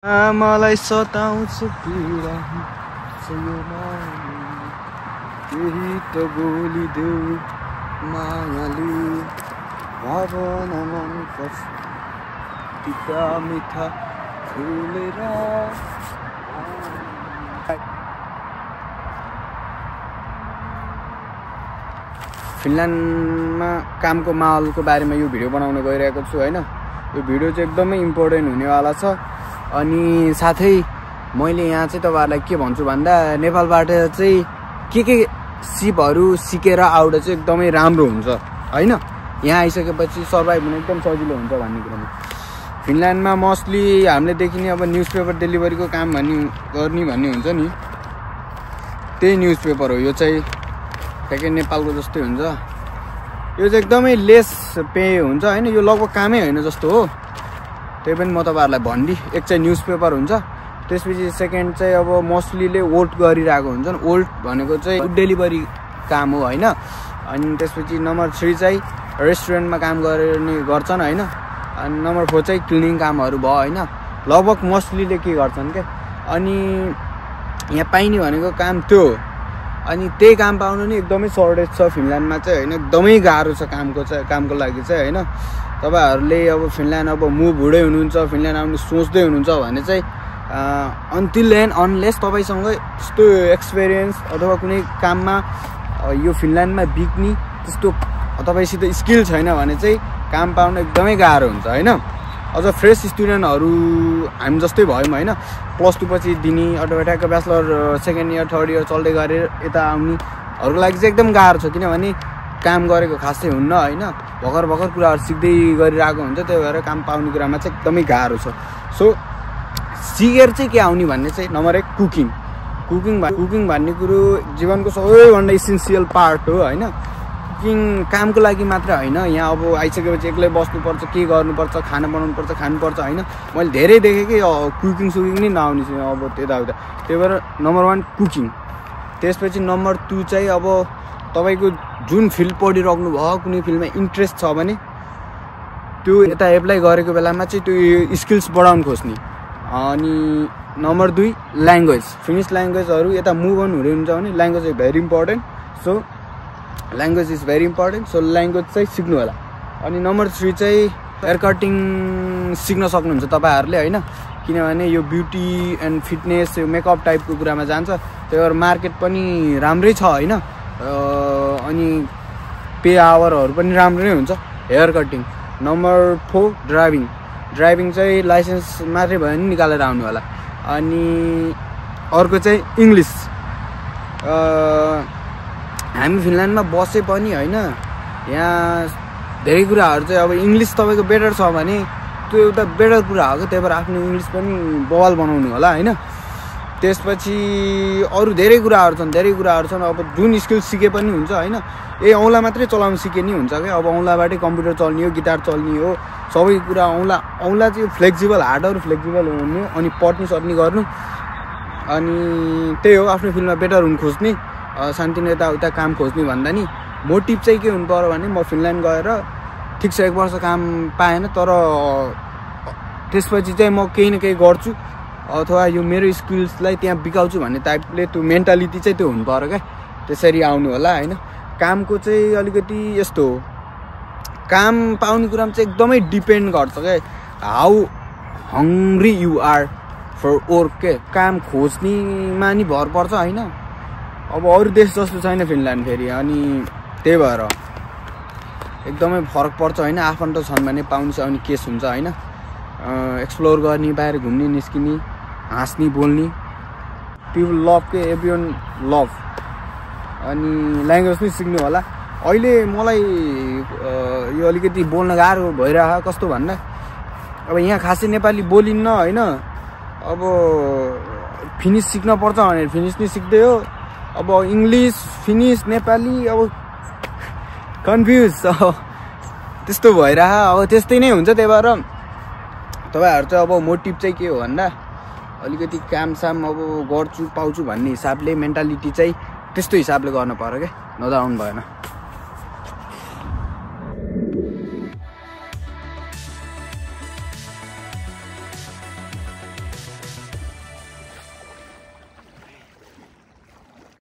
मलाई सताउँछ पीडा यो माया केही त बोलिदेऊ मायाले भावना मन पर्छ तिता मिठा फुलेर फिनल्यान्डमा कामको माहौलको बारेमा यो भिडियो बनाउन गइरहेको छु हैन। यो भिडियो चाहिँ एकदमै इम्पोर्टेन्ट हुनेवाला छ। अनि साथै मैले यहाँ चाहिँ तपाईहरुलाई के भन्छु भन्दा नेपालबाट चाहिँ के सिपहरु सिकेर आउँदा चाहिँ एकदमै राम्रो हुन्छ हैन। यहाँ आइसकेपछि सर्भाइभ हुन एकदम सजिलो हुन्छ भन्ने कुरामा फिनल्यान्डमा मोस्टली हामीले देखिने अब न्यूजपेपर डेलिभरीको काम गर्ने भन्ने हुन्छ नि, त्यही न्यूजपेपर हो। यो चाहिँ ठ्याक्कै नेपालको जस्तै हुन्छ। यो चाहिँ एकदमै लेस पे हुन्छ हैन। यो लगभग कामै हैन जस्तो हो। त्यही पनि म तपाईहरुलाई भन्दि, एक चाहिँ न्यूजपेपर हुन्छ, त्यसपछि सेकेन्ड चाहिँ अब मोस्टलीले वोल्ट गरिरहेको हुन्छन्। वोल्ट भनेको चाहिँ फुड डेलिभरी काम हो हैन। अनि त्यसपछि नम्बर 3 चाहिँ रेस्टुरेन्टमा काम गर्ने गर्छन् हैन। अनि नम्बर 4 चाहिँ क्लिनिङ कामहरु भयो हैन। लगभग मोस्टलीले के गर्छन् के। अनि यहाँ पाइने भनेको काम त्यो हो। अनि त्यही काम पाउनु नि एकदमै सर्टेज छ फिनल्यान्डमा चाहिँ हैन। एकदमै गाह्रो छ कामको लागि चाहिँ हैन। तपाईहरुले अब फिनल्यान्ड अब मुभ हुँदै हुनुहुन्छ, फिनल्यान्ड आउने सोच्दै हुनुहुन्छ भने चाहिँ अनटिल एन्ड अनलेस तपाईसँग त्यस्तो एक्सपिरियन्स अथवा कुनै काममा यो फिनल्यान्डमा बिक्ने त्यस्तो तपाईसित स्किल छैन भने चाहिँ काम पाउन एकदमै गाह्रो हुन्छ हैन। अझ फ्रेस स्टुडेन्टहरु हामी जस्तै भयौं हैन। +2 पछि दिने अथवा ट्याक्क bachelor second year third year चल्दै गरेर यता आउनेहरुको लागि चाहिँ एकदम गाह्रो छ। किनभने काम गरेको खासै हुन्न हैन। भर्खर कुराहरु सिक्दै गरिरहेको हुन्छ। त्यही भएर काम पाउने कुरामा चाहिँ एकदमै गाह्रो छ। सो सिकेर चाहिँ के आउने भन्ने चाहिँ नम्बर 1 कुकिङ भन्ने कुरो जीवनको सबैभन्दा इसेन्शियल पार्ट हो हैन। कुकिङ कामको लागि मात्र हैन। यहाँ अब आइसकेपछि एक्लै बस्नुपर्छ, के गर्नुपर्छ, खाना खानुपर्छ हैन। मैले धेरै देखेँ कि कुकिङ नै नआउने छ अब त्यताउता। त्यही भएर नम्बर 1 कुकिङ। त्यसपछि नम्बर 2 चाहिँ अब तपाईको जुन फिल्ड पढिराख्नु भयो, कुनै फिल्डमा इन्ट्रेस्ट छ भने त्यो यता एप्लाई गरेको बेलामा चाहिँ त्यो स्किल्स बढाउन खोज्ने। अनि नम्बर 2 ल्याङ्ग्वेज। फिनिश ल्याङ्ग्वेजहरु यता मुभ अन हुँदै हुन्छ भने language is very important. So language is very important. So language चाहिँ सिक्नु होला। अनि नम्बर 3 चाहिँ हेयर कटिङ सिक्न सक्नुहुन्छ तपाईहरुले हैन। किनभने यो ब्युटी एन्ड फिटनेस यो मेकअप टाइपको कुरामा जान्छ। त्यही भएर मार्केट पनि राम्रै छ हैन। अनि पे आवरहरु पनि राम्रो नै हुन्छ हेयर कटिङ। नम्बर 4 ड्राइभिङ चाहिँ लाइसेन्स मात्रै भयो नि निकालेर आउनु होला। अनि अर्को चाहिँ इंग्लिश। हामी फिनल्यान्डमा बसे पनि हैन, यहाँ धेरै कुराहरु चाहिँ अब इंग्लिश तपाईको बेटर छ भने त्यो एउटा बेटर कुरा हो। त्यही भएर आफ्नो इंग्लिश पनि बवाल बनाउनु होला हैन। त्यसपछि अरु धेरै कुराहरु छन्। अब जुन स्किल सिके पनि हुन्छ हैन। औँला मात्रै चलाउन सिके नि हुन्छ के। अब औँलाबाटै कम्प्युटर चल्ने हो, गिटार चल्ने हो, सबै कुरा औँला चाहिँ फ्लेक्सिबल, हार्डहरु फ्लेक्सिबल हुनु अनि पट्नी गर्नु। अनि त्यही हो, आफ्नो फिल्डमा बेटर हुन खोज्ने, शान्ति यता काम खोज्ने भन्दा नि मोटिभ चाहिँ के हुनु पर्यो भने म फिनल्यान्ड गएर ठिक छ 1 वर्ष काम पाएन, तर त्यसपछि चाहिँ म केही न केही गर्छु अथवा यो मेरो स्किल्सलाई त्यहाँ बिकाउँछु भन्ने टाइपले त्यो मेन्टालिटी चाहिँ त्यो हुनु पर्यो क्या। त्यसरी आउनु होला हैन। कामको चाहिँ अलिकति यस्तो हो, काम पाउने कुरामा चाहिँ एकदमै डिपेन्ड गर्छ क्या, how hungry you are for work के। काम खोज्नेमा नि भर पर्छ हैन। अब अरु देश जस्तो छैन फिनल्यान्ड फेरि। अनि त्यही भएर एकदमै फरक पर्छ हैन। आफन्त छन् भने पाउने केस हुन्छ हैन। एक्सप्लोर गर्ने, बाहिर घुम्ने, निस्किने, हाँस्ने, बोल्ने, पिपल लभ के, एभ्रीवन लभ। अनि ल्याङ्ग्वेज पनि सिक्नु होला। अहिले मलाई यो अलिकति बोल्न गाह्रो भइरहेको कस्तो भन्दा अब यहाँ खासै नेपाली बोलिन्न हैन। अब फिनिश सिक्न पर्छ भने फिनिश नै सिक्दै हो। अब इंग्लिश, फिनिश, नेपाली अब कन्फ्युज त्यस्तो भइरह। अब त्यस्तै नै हुन्छ। त्यही भएर तपाईहरु चाहिँ अब मोटिभ चाहिँ के हो भन्दा अलिकति कामसाम अब गर्छु पाउँछु भन्ने हिसाबले मेन्टालिटी चाहिँ त्यस्तो हिसाबले गर्न पर्यो के, नदाउनु भएन।